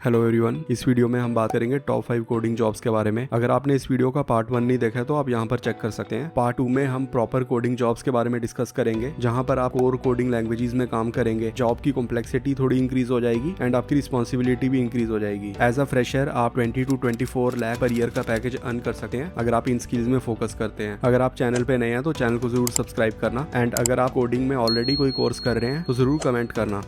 Hello everyone, इस video में हम बात करेंगे टॉप 5 कोडिंग जॉब्स के बारे में। अगर आपने इस वीडियो का पार्ट 1 नहीं देखा है तो आप यहाँ पर चेक कर सकते हैं। पार्ट 2 में हम प्रॉपर कोडिंग जॉब्स के बारे में डिस्कस करेंगे, जहाँ पर आप और कोडिंग लैंग्वेजेस में काम करेंगे। जॉब की कॉम्प्लेक्सिटी थोड़ी इंक्रीज हो जाएगी एंड आपकी रिस्पॉन्सिबिलिटी भी इंक्रीज हो जाएगी। एज अ फ्रेशर आप 20 to 24 लाख पर ईयर का पैकेज अर्न कर सकते हैं अगर आप इन स्किल्स में फोकस करते हैं। अगर आप चैनल पे नए हैं तो चैनल को जरूर सब्सक्राइब करना एंड अगर आप कोडिंग में ऑलरेडी कोई कोर्स कर रहे हैं तो जरूर कमेंट करना।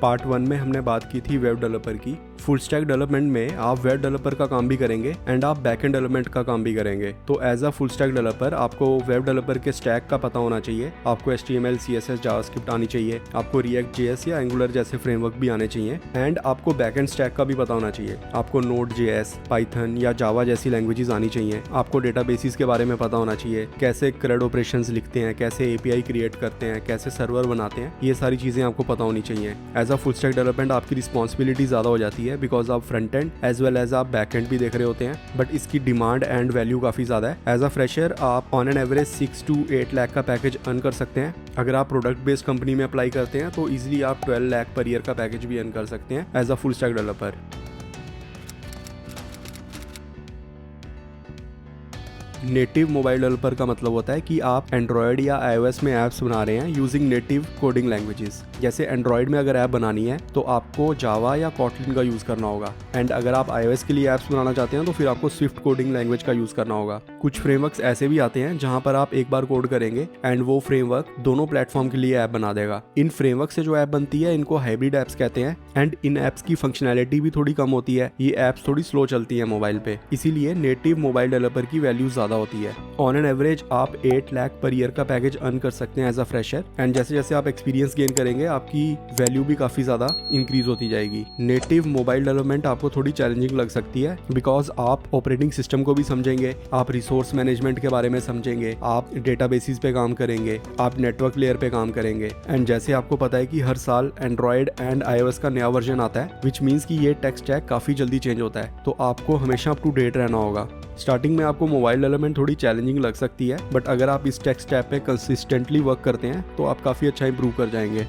पार्ट 1 में हमने बात की थी वेब डेवलपर की। फुल स्टैक डेवलपमेंट में आप वेब डेवलपर का काम भी करेंगे एंड आप बैकएंड डेवलपमेंट का काम भी करेंगे। तो as a full stack developer आपको वेब डेवलपर के स्टैक का पता होना चाहिए। आपको HTML, CSS, जावास्क्रिप्ट आनी चाहिए। आपको React JS या Angular जैसे फ्रेमवर्क भी आने चाहिए एंड आपको बैकएंड स्टैक का भी पता होना चाहिए। आपको Node.js, Python या Java जैसी लैंग्वेजेस आनी चाहिए। आपको डेटाबेसिस के बारे में पता होना चाहिए, कैसे CRUD ऑपरेशंस लिखते हैं, कैसे API क्रिएट करते हैं, कैसे सर्वर बनाते हैं, ये सारी चीज़ें आपको पता होनी चाहिए। As a full stack development आपकी रिस्पॉन्सिबिलिटी ज़्यादा हो जाती है बिकॉज आप front end as well as आप बैक एंड भी देख रहे होते हैं, बट इसकी डिमांड एंड वैल्यू काफ़ी ज़्यादा है। एज अ फ्रेशर आप on an average 6 to 8 lakh का पैकेज अर्न कर सकते हैं। अगर आप प्रोडक्ट बेस्ड कंपनी में अप्लाई करते हैं तो इजीली आप 12 लाख पर ईयर का पैकेज भी अर्न कर सकते हैं as a full stack developer. Native mobile developer का मतलब होता है कि आप एंड्रॉयड या iOS में ऐप्स बना रहे हैं यूजिंग नेटिव कोडिंग लैंग्वेजेस। जैसे एंड्रॉयड में अगर ऐप बनानी है तो आपको जावा या कॉटलिन का यूज़ करना होगा एंड अगर आप iOS के लिए ऐप्स बनाना चाहते हैं तो फिर आपको स्विफ्ट कोडिंग लैंग्वेज का यूज़ करना होगा। कुछ फ्रेमवर्क्स ऐसे भी आते हैं जहाँ पर आप एक बार कोड करेंगे एंड वो फ्रेमवर्क दोनों प्लेटफॉर्म के लिए ऐप बना देगा। इन फ्रेमवर्क से जो ऐप बनती है इनको हाइब्रिड ऐप्स कहते हैं एंड इन ऐप्स की फंक्शनैलिटी भी थोड़ी कम होती है। ये ऐप्स थोड़ी स्लो चलती है मोबाइल पे, इसीलिए नेटिव मोबाइल डेवलपर की वैल्यू ज़्यादा होती है। ऑन एन एवरेज आप 8 लाख पर ईयर का पैकेज अर्न कर सकते हैं एज अ फ्रेशर एंड जैसे जैसे आप एक्सपीरियंस गेन करेंगे आपकी वैल्यू भी काफ़ी ज़्यादा इंक्रीज होती जाएगी। नेटिव मोबाइल डेवलपमेंट आपको थोड़ी चैलेंजिंग लग सकती है बिकॉज आप ऑपरेटिंग सिस्टम को भी समझेंगे, आप रिसोर्स मैनेजमेंट के बारे में समझेंगे, आप डेटाबेसिस पे काम करेंगे, आप नेटवर्क लेयर पे काम करेंगे एंड जैसे आपको पता है कि हर साल एंड्रॉयड एंड iOS का नया वर्जन आता है विच मीन्स कि ये टेक स्टैक काफ़ी जल्दी चेंज होता है, तो आपको हमेशा अप टू डेट रहना होगा। स्टार्टिंग में आपको मोबाइल डेवलपमेंट थोड़ी चैलेंजिंग लग सकती है, बट अगर आप इस टेक स्टैक पे कंसिस्टेंटली वर्क करते हैं तो आप काफ़ी अच्छा इंप्रूव कर जाएंगे।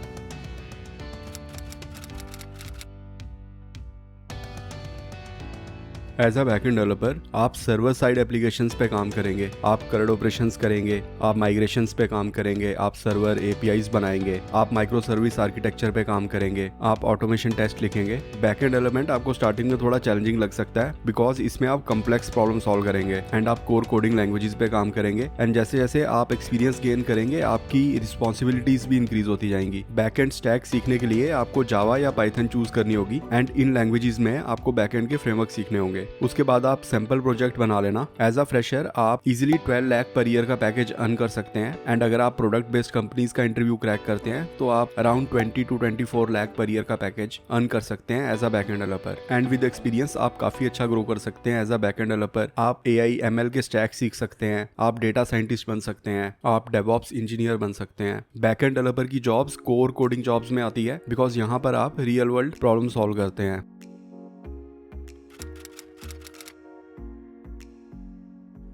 एज अ बैकएंड डेवलपर आप सर्वर साइड एप्लीकेशंस पे काम करेंगे, आप CRUD ऑपरेशंस करेंगे, आप माइग्रेशंस पे काम करेंगे, आप सर्वर APIs बनाएंगे, आप माइक्रो सर्विस आर्किटेक्चर पे काम करेंगे, आप ऑटोमेशन टेस्ट लिखेंगे। बैकएंड डेवलपमेंट आपको स्टार्टिंग में थोड़ा चैलेंजिंग लग सकता है बिकॉज इसमें आप कम्प्लेक्स प्रॉब्लम सॉल्व करेंगे एंड आप कोर कोडिंग लैंग्वेजेस पे काम करेंगे एंड जैसे जैसे आप एक्सपीरियंस गेन करेंगे आपकी रिस्पॉन्सिबिलिटीज भी इंक्रीज होती जाएंगी। बैकएंड स्टैक सीखने के लिए आपको जावा या पाइथन चूज करनी होगी एंड इन लैंग्वेजेस में आपको बैकएंड के फ्रेमवर्क सीखने होंगे। उसके बाद आप सैंपल प्रोजेक्ट बना लेना। एज अ फ्रेशर आप इजीली 12 लाख पर ईयर का पैकेज अर्न कर सकते हैं एंड अगर आप प्रोडक्ट बेस्ड कंपनीज का इंटरव्यू क्रैक करते हैं तो आप around 20 to 24 lakh per year का पैकेज अर्न कर सकते हैं as a backend developer and with experience आप काफी अच्छा ग्रो कर सकते हैं एज अ बैकएंड डेवलपर। आप AI ML के स्टैक सीख सकते हैं, आप डेटा साइंटिस्ट बन सकते हैं, आप डेवऑप्स इंजीनियर बन सकते हैं। बैकएंड डेवलपर की जॉब्स कोर कोडिंग जॉब्स में आती है बिकॉज यहाँ पर आप रियल वर्ल्ड प्रॉब्लम सॉल्व करते हैं।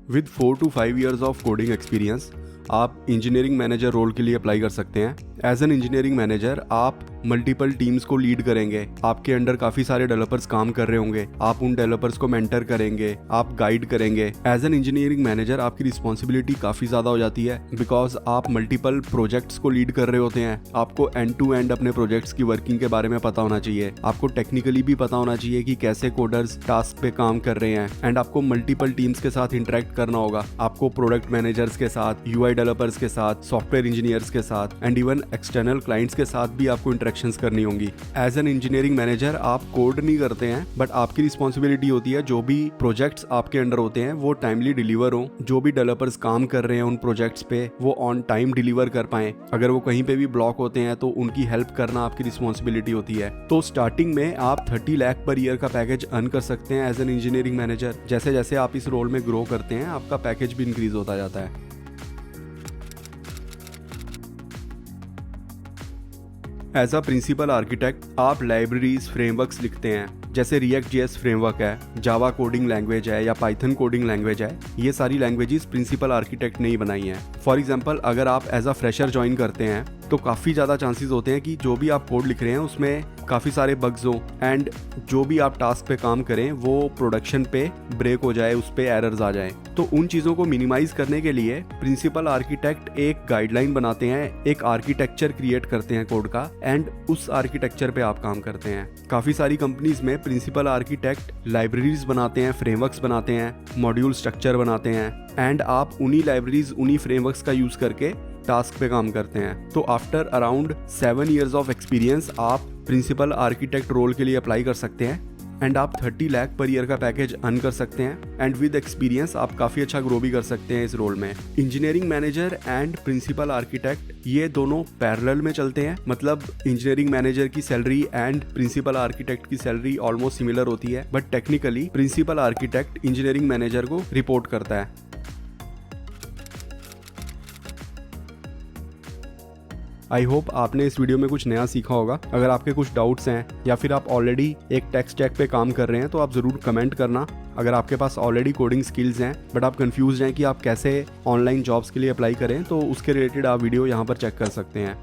With 4 to 5 years of coding experience आप इंजीनियरिंग मैनेजर रोल के लिए अप्लाई कर सकते हैं। एज एन इंजीनियरिंग मैनेजर आप मल्टीपल टीम्स को लीड करेंगे, आपके अंडर काफी सारे डेवलपर्स काम कर रहे होंगे, आप उन डेवलपर्स को मेंटर करेंगे, आप गाइड करेंगे। एज एन इंजीनियरिंग मैनेजर आपकी रिस्पॉन्सिबिलिटी काफी ज्यादा हो जाती है बिकॉज आप मल्टीपल प्रोजेक्ट्स को लीड कर रहे होते हैं। आपको एंड टू एंड अपने प्रोजेक्ट्स की वर्किंग के बारे में पता होना चाहिए, आपको टेक्निकली भी पता होना चाहिए कि कैसे कोडर्स टास्क पे काम कर रहे हैं एंड आपको मल्टीपल टीम्स के साथ इंटरेक्ट करना होगा। आपको प्रोडक्ट मैनेजर्स के साथ, UI डेवलपर्स के साथ, सॉफ्टवेयर इंजीनियर्स के साथ एंड इवन एक्सटर्नल क्लाइंट्स के साथ भी आपको इंटरेक्शंस करनी होंगी। एज एन इंजीनियरिंग मैनेजर आप कोड नहीं करते हैं बट आपकी रिस्पॉन्सिबिलिटी होती है जो भी प्रोजेक्ट्स आपके अंडर होते हैं वो टाइमली डिलीवर हो, जो भी डेवलपर्स काम कर रहे हैं उन प्रोजेक्ट्स पे वो ऑन टाइम डिलीवर कर पाएं। अगर वो कहीं पे भी ब्लॉक होते हैं तो उनकी हेल्प करना आपकी रिस्पॉन्सिबिलिटी होती है। तो स्टार्टिंग में आप 30 लाख पर ईयर का पैकेज अर्न कर सकते हैं एज एन इंजीनियरिंग मैनेजर। जैसे जैसे आप इस रोल में ग्रो करते हैं आपका पैकेज भी इंक्रीज होता जाता है। एज अ प्रिंसिपल आर्किटेक्ट आप लाइब्रेरीज फ्रेमवर्क्स लिखते हैं, जैसे React JS फ्रेमवर्क है, जावा कोडिंग लैंग्वेज है या पाइथन कोडिंग लैंग्वेज है। ये सारी लैंग्वेजेस प्रिंसिपल आर्किटेक्ट ने ही बनाई हैं। फॉर एग्जांपल अगर आप एज अ फ्रेशर ज्वाइन करते हैं तो काफ़ी ज़्यादा चांसेस होते हैं कि जो भी आप कोड लिख रहे हैं उसमें काफ़ी सारे बग्स हों एंड जो भी आप टास्क पे काम करें वो प्रोडक्शन पे ब्रेक हो जाए, उस पे एरर्स आ जाएं। तो उन चीज़ों को मिनिमाइज करने के लिए प्रिंसिपल आर्किटेक्ट एक गाइडलाइन बनाते हैं, एक आर्किटेक्चर क्रिएट करते हैं कोड का एंड उस आर्किटेक्चर पे आप काम करते हैं। काफ़ी सारी कंपनीज में प्रिंसिपल आर्किटेक्ट लाइब्रेरीज बनाते हैं, फ्रेमवर्क्स बनाते हैं, मॉड्यूल स्ट्रक्चर बनाते हैं एंड आप उन्हीं लाइब्रेरीज, उन्हीं फ्रेमवर्क्स का यूज़ करके टास्क पे काम करते हैं। तो after around 7 years of experience आप प्रिंसिपल आर्किटेक्ट रोल के लिए अप्लाई कर सकते हैं एंड आप 30 लाख पर ईयर का पैकेज अर्न कर सकते हैं एंड विद एक्सपीरियंस आप काफ़ी अच्छा ग्रो भी कर सकते हैं इस रोल में। Engineering manager and principal architect ये दोनों पैरेलल में चलते हैं, मतलब इंजीनियरिंग मैनेजर की सैलरी एंड प्रिंसिपल आर्किटेक्ट की सैलरी ऑलमोस्ट सिमिलर होती है, but technically principal architect engineering manager को रिपोर्ट करता है। आई होप आपने इस वीडियो में कुछ नया सीखा होगा। अगर आपके कुछ डाउट्स हैं या फिर आप ऑलरेडी एक टेक स्टैक पे काम कर रहे हैं तो आप ज़रूर कमेंट करना। अगर आपके पास ऑलरेडी कोडिंग स्किल्स हैं बट आप कंफ्यूज हैं कि आप कैसे ऑनलाइन जॉब्स के लिए अप्लाई करें तो उसके रिलेटेड आप वीडियो यहाँ पर चेक कर सकते हैं।